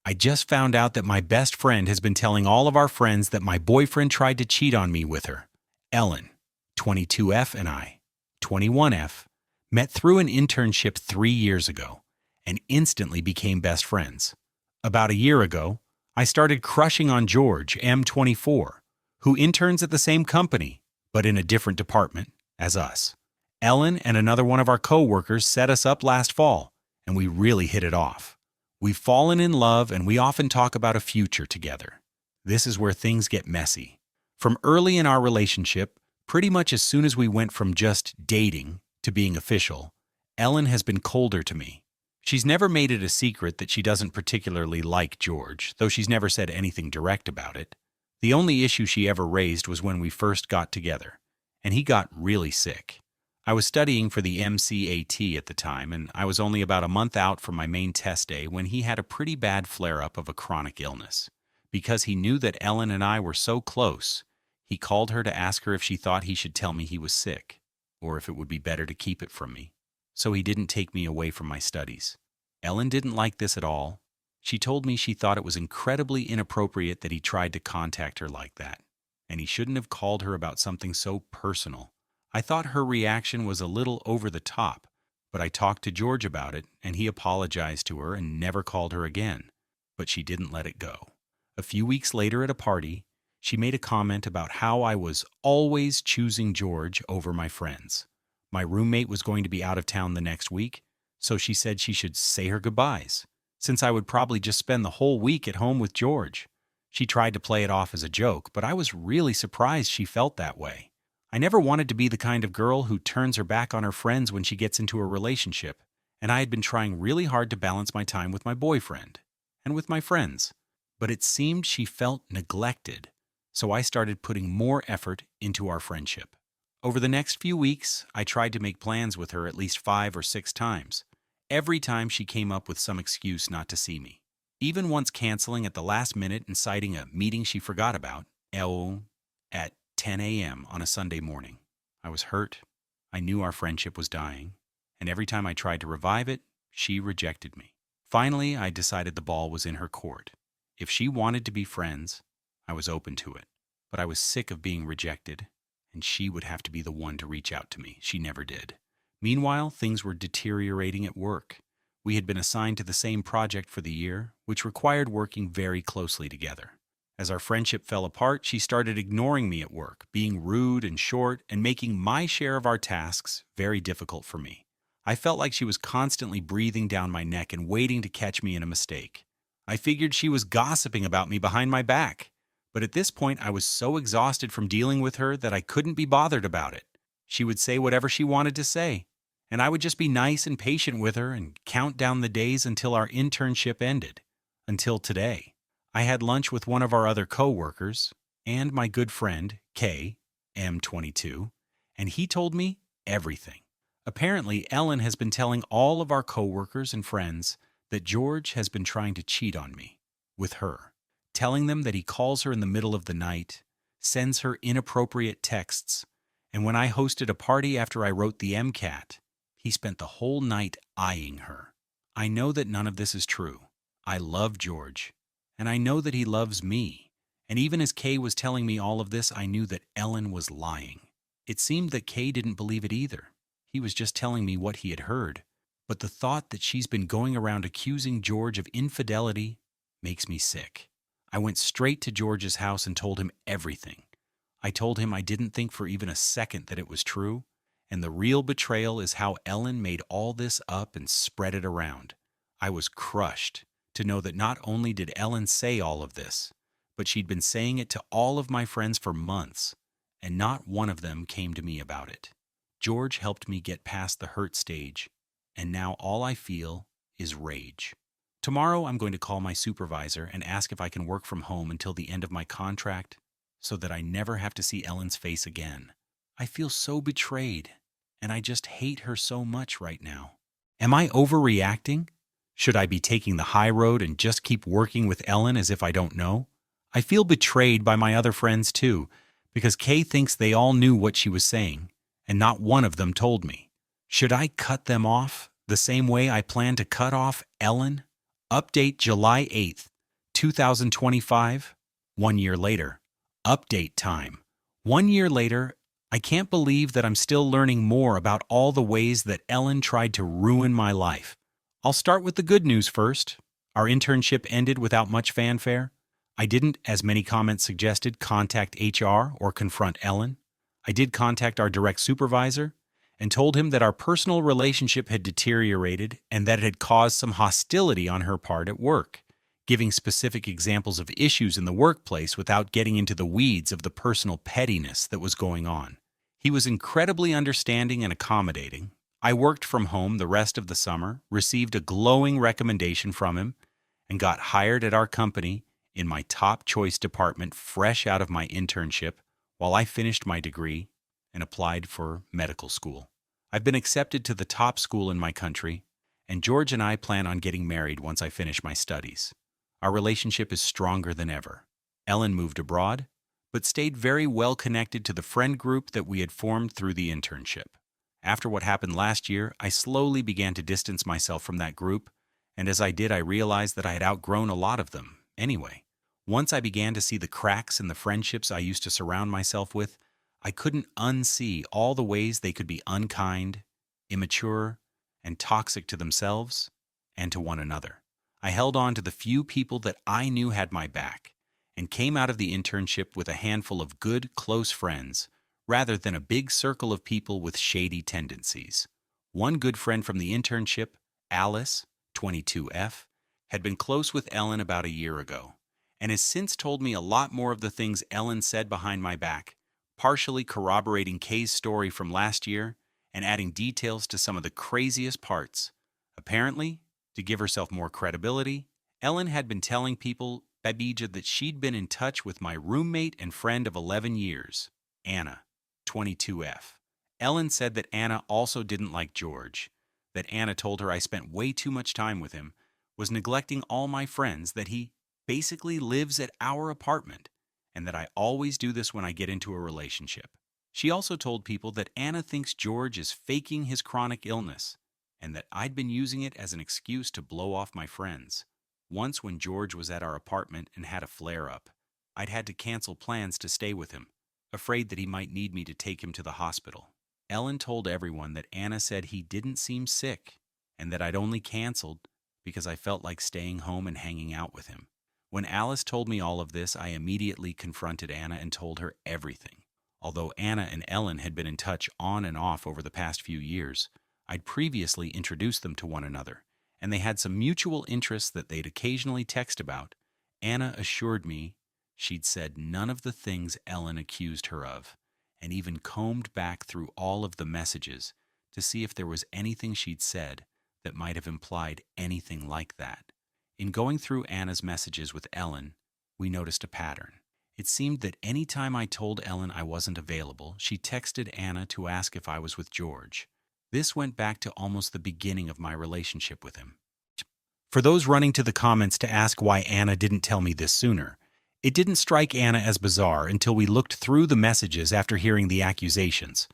I just found out that my best friend has been telling all of our friends that my boyfriend tried to cheat on me with her. Ellen, 22F, and I, 21F, met through an internship 3 years ago and instantly became best friends. About a year ago, I started crushing on George, M24, who interns at the same company, but in a different department, as us. Ellen and another one of our coworkers set us up last fall, and we really hit it off. We've fallen in love, and we often talk about a future together. This is where things get messy. From early in our relationship, pretty much as soon as we went from just dating to being official, Ellen has been colder to me. She's never made it a secret that she doesn't particularly like George, though she's never said anything direct about it. The only issue she ever raised was when we first got together, and he got really sick. I was studying for the MCAT at the time, and I was only about a month out from my main test day when he had a pretty bad flare-up of a chronic illness. Because he knew that Ellen and I were so close, he called her to ask her if she thought he should tell me he was sick, or if it would be better to keep it from me, so he didn't take me away from my studies. Ellen didn't like this at all. She told me she thought it was incredibly inappropriate that he tried to contact her like that, and he shouldn't have called her about something so personal. I thought her reaction was a little over the top, but I talked to George about it, and he apologized to her and never called her again. But she didn't let it go. A few weeks later at a party, she made a comment about how I was always choosing George over my friends. My roommate was going to be out of town the next week, so she said she should say her goodbyes, since I would probably just spend the whole week at home with George. She tried to play it off as a joke, but I was really surprised she felt that way. I never wanted to be the kind of girl who turns her back on her friends when she gets into a relationship, and I had been trying really hard to balance my time with my boyfriend and with my friends. But it seemed she felt neglected, so I started putting more effort into our friendship. Over the next few weeks, I tried to make plans with her at least 5 or 6 times. Every time she came up with some excuse not to see me. Even once canceling at the last minute and citing a meeting she forgot about, at 10 a.m. on a Sunday morning. I was hurt. I knew our friendship was dying, and every time I tried to revive it, she rejected me. Finally, I decided the ball was in her court. If she wanted to be friends, I was open to it. But I was sick of being rejected, and she would have to be the one to reach out to me. She never did. Meanwhile, things were deteriorating at work. We had been assigned to the same project for the year, which required working very closely together. As our friendship fell apart, she started ignoring me at work, being rude and short, and making my share of our tasks very difficult for me. I felt like she was constantly breathing down my neck and waiting to catch me in a mistake. I figured she was gossiping about me behind my back. But at this point, I was so exhausted from dealing with her that I couldn't be bothered about it. She would say whatever she wanted to say, and I would just be nice and patient with her and count down the days until our internship ended. Until today. I had lunch with one of our other coworkers and my good friend, K, M22, and he told me everything. Apparently, Ellen has been telling all of our coworkers and friends that George has been trying to cheat on me with her, telling them that he calls her in the middle of the night, sends her inappropriate texts, and when I hosted a party after I wrote the MCAT, he spent the whole night eyeing her. I know that none of this is true. I love George. And I know that he loves me. And even as Kay was telling me all of this, I knew that Ellen was lying. It seemed that Kay didn't believe it either. He was just telling me what he had heard. But the thought that she's been going around accusing George of infidelity makes me sick. I went straight to George's house and told him everything. I told him I didn't think for even a second that it was true. And the real betrayal is how Ellen made all this up and spread it around. I was crushed to know that not only did Ellen say all of this, but she'd been saying it to all of my friends for months, and not one of them came to me about it. George helped me get past the hurt stage, and now all I feel is rage. Tomorrow I'm going to call my supervisor and ask if I can work from home until the end of my contract so that I never have to see Ellen's face again. I feel so betrayed, and I just hate her so much right now. Am I overreacting? Should I be taking the high road and just keep working with Ellen as if I don't know? I feel betrayed by my other friends too, because Kay thinks they all knew what she was saying, and not one of them told me. Should I cut them off the same way I plan to cut off Ellen? Update July 8th. 2025, 1 year later. Update time. 1 year later, I can't believe that I'm still learning more about all the ways that Ellen tried to ruin my life. I'll start with the good news first. Our internship ended without much fanfare. I didn't, as many comments suggested, contact HR or confront Ellen. I did contact our direct supervisor and told him that our personal relationship had deteriorated and that it had caused some hostility on her part at work, giving specific examples of issues in the workplace without getting into the weeds of the personal pettiness that was going on. He was incredibly understanding and accommodating. I worked from home the rest of the summer, received a glowing recommendation from him, and got hired at our company in my top choice department fresh out of my internship while I finished my degree and applied for medical school. I've been accepted to the top school in my country, and George and I plan on getting married once I finish my studies. Our relationship is stronger than ever. Ellen moved abroad, but stayed very well connected to the friend group that we had formed through the internship. After what happened last year, I slowly began to distance myself from that group, and as I did, I realized that I had outgrown a lot of them. Anyway, once I began to see the cracks in the friendships I used to surround myself with, I couldn't unsee all the ways they could be unkind, immature, and toxic to themselves and to one another. I held on to the few people that I knew had my back and came out of the internship with a handful of good, close friends rather than a big circle of people with shady tendencies. One good friend from the internship, Alice, 22F, had been close with Ellen about a year ago and has since told me a lot more of the things Ellen said behind my back, partially corroborating Kay's story from last year and adding details to some of the craziest parts. Apparently, to give herself more credibility, Ellen had been telling people, Babija, that she'd been in touch with my roommate and friend of 11 years, Anna, 22F. Ellen said that Anna also didn't like George, that Anna told her I spent way too much time with him, was neglecting all my friends, that he basically lives at our apartment, and that I always do this when I get into a relationship. She also told people that Anna thinks George is faking his chronic illness, and that I'd been using it as an excuse to blow off my friends. Once when George was at our apartment and had a flare-up, I'd had to cancel plans to stay with him, afraid that he might need me to take him to the hospital. Ellen told everyone that Anna said he didn't seem sick, and that I'd only canceled because I felt like staying home and hanging out with him. When Alice told me all of this, I immediately confronted Anna and told her everything. Although Anna and Ellen had been in touch on and off over the past few years, I'd previously introduced them to one another, and they had some mutual interests that they'd occasionally text about. Anna assured me she'd said none of the things Ellen accused her of, and even combed back through all of the messages to see if there was anything she'd said that might have implied anything like that. In going through Anna's messages with Ellen, we noticed a pattern. It seemed that any time I told Ellen I wasn't available, she texted Anna to ask if I was with George. This went back to almost the beginning of my relationship with him. For those running to the comments to ask why Anna didn't tell me this sooner, it didn't strike Anna as bizarre until we looked through the messages after hearing the accusations.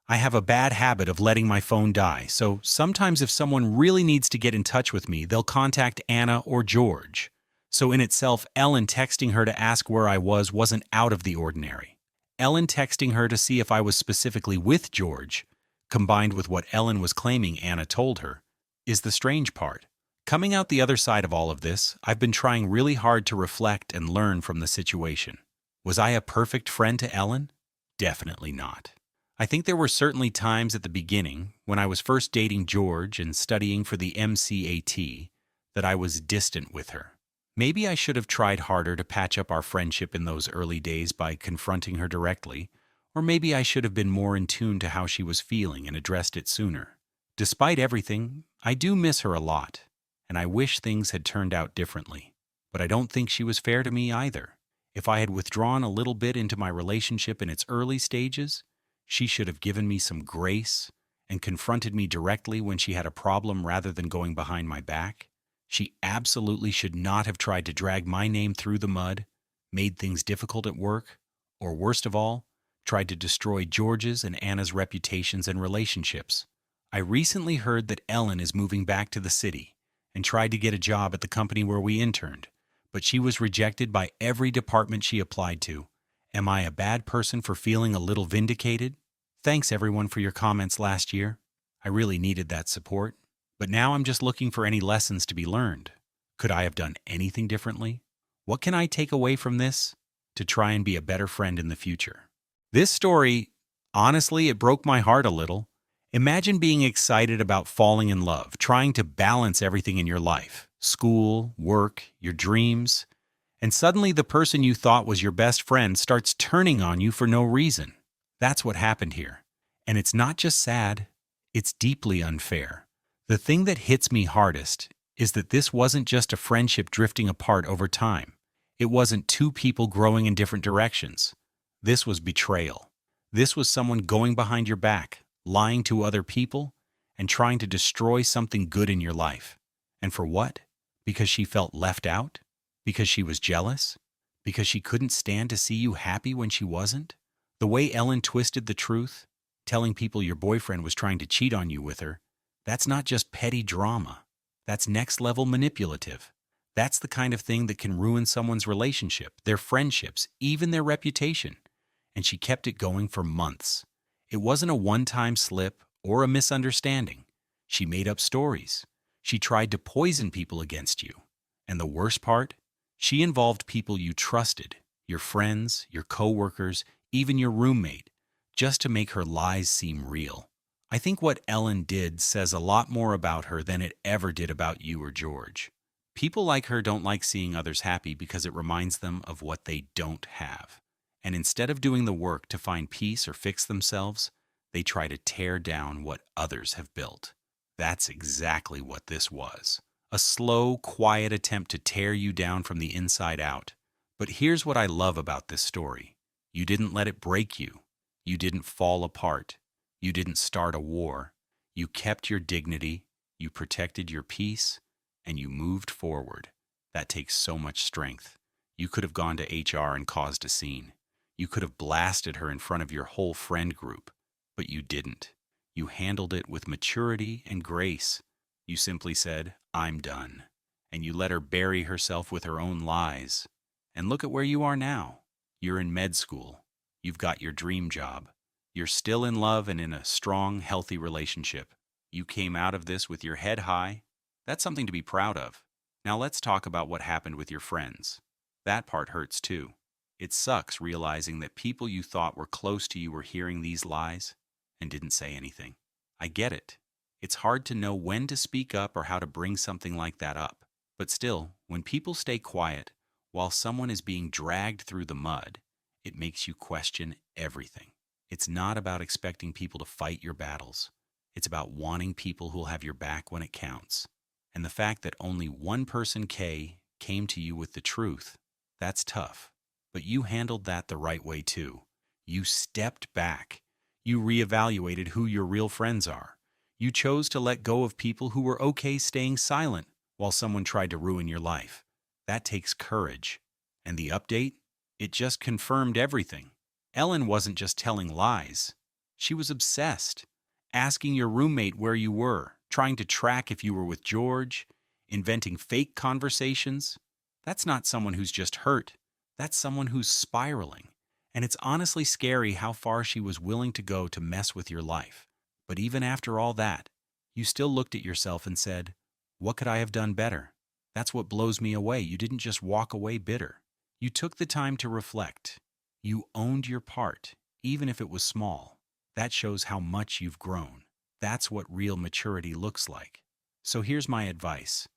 I have a bad habit of letting my phone die, so sometimes if someone really needs to get in touch with me, they'll contact Anna or George. So in itself, Ellen texting her to ask where I was wasn't out of the ordinary. Ellen texting her to see if I was specifically with George, combined with what Ellen was claiming Anna told her, is the strange part. Coming out the other side of all of this, I've been trying really hard to reflect and learn from the situation. Was I a perfect friend to Ellen? Definitely not. I think there were certainly times at the beginning, when I was first dating George and studying for the MCAT, that I was distant with her. Maybe I should have tried harder to patch up our friendship in those early days by confronting her directly, or maybe I should have been more in tune to how she was feeling and addressed it sooner. Despite everything, I do miss her a lot, and I wish things had turned out differently. But I don't think she was fair to me either. If I had withdrawn a little bit into my relationship in its early stages, she should have given me some grace and confronted me directly when she had a problem rather than going behind my back. She absolutely should not have tried to drag my name through the mud, made things difficult at work, or worst of all, tried to destroy George's and Anna's reputations and relationships. I recently heard that Ellen is moving back to the city and tried to get a job at the company where we interned, but she was rejected by every department she applied to. Am I a bad person for feeling a little vindicated? Thanks everyone for your comments last year. I really needed that support. But now I'm just looking for any lessons to be learned. Could I have done anything differently? What can I take away from this to try and be a better friend in the future? This story, honestly, it broke my heart a little. Imagine being excited about falling in love, trying to balance everything in your life, school, work, your dreams, and suddenly the person you thought was your best friend starts turning on you for no reason. That's what happened here. And it's not just sad, it's deeply unfair. The thing that hits me hardest is that this wasn't just a friendship drifting apart over time. It wasn't two people growing in different directions. This was betrayal. This was someone going behind your back, lying to other people, and trying to destroy something good in your life. And for what? Because she felt left out? Because she was jealous? Because she couldn't stand to see you happy when she wasn't? The way Ellen twisted the truth, telling people your boyfriend was trying to cheat on you with her, that's not just petty drama. That's next-level manipulative. That's the kind of thing that can ruin someone's relationship, their friendships, even their reputation. And she kept it going for months. It wasn't a one-time slip or a misunderstanding. She made up stories. She tried to poison people against you. And the worst part? She involved people you trusted, your friends, your coworkers, even your roommate, just to make her lies seem real. I think what Ellen did says a lot more about her than it ever did about you or George. People like her don't like seeing others happy because it reminds them of what they don't have. And instead of doing the work to find peace or fix themselves, they try to tear down what others have built. That's exactly what this was. A slow, quiet attempt to tear you down from the inside out. But here's what I love about this story. You didn't let it break you. You didn't fall apart. You didn't start a war. You kept your dignity, you protected your peace, and you moved forward. That takes so much strength. You could have gone to HR and caused a scene. You could have blasted her in front of your whole friend group, but you didn't. You handled it with maturity and grace. You simply said, I'm done. And you let her bury herself with her own lies. And look at where you are now. You're in med school. You've got your dream job. You're still in love and in a strong, healthy relationship. You came out of this with your head high. That's something to be proud of. Now let's talk about what happened with your friends. That part hurts too. It sucks realizing that people you thought were close to you were hearing these lies and didn't say anything. I get it. It's hard to know when to speak up or how to bring something like that up. But still, when people stay quiet while someone is being dragged through the mud, it makes you question everything. It's not about expecting people to fight your battles. It's about wanting people who'll have your back when it counts. And the fact that only one person, Kay, came to you with the truth, that's tough. But you handled that the right way too. You stepped back. You reevaluated who your real friends are. You chose to let go of people who were okay staying silent while someone tried to ruin your life. That takes courage. And the update? It just confirmed everything. Ellen wasn't just telling lies. She was obsessed, asking your roommate where you were, trying to track if you were with George, inventing fake conversations. That's not someone who's just hurt. That's someone who's spiraling. And it's honestly scary how far she was willing to go to mess with your life. But even after all that, you still looked at yourself and said, what could I have done better? That's what blows me away. You didn't just walk away bitter. You took the time to reflect. You owned your part, even if it was small. That shows how much you've grown. That's what real maturity looks like. So here's my advice.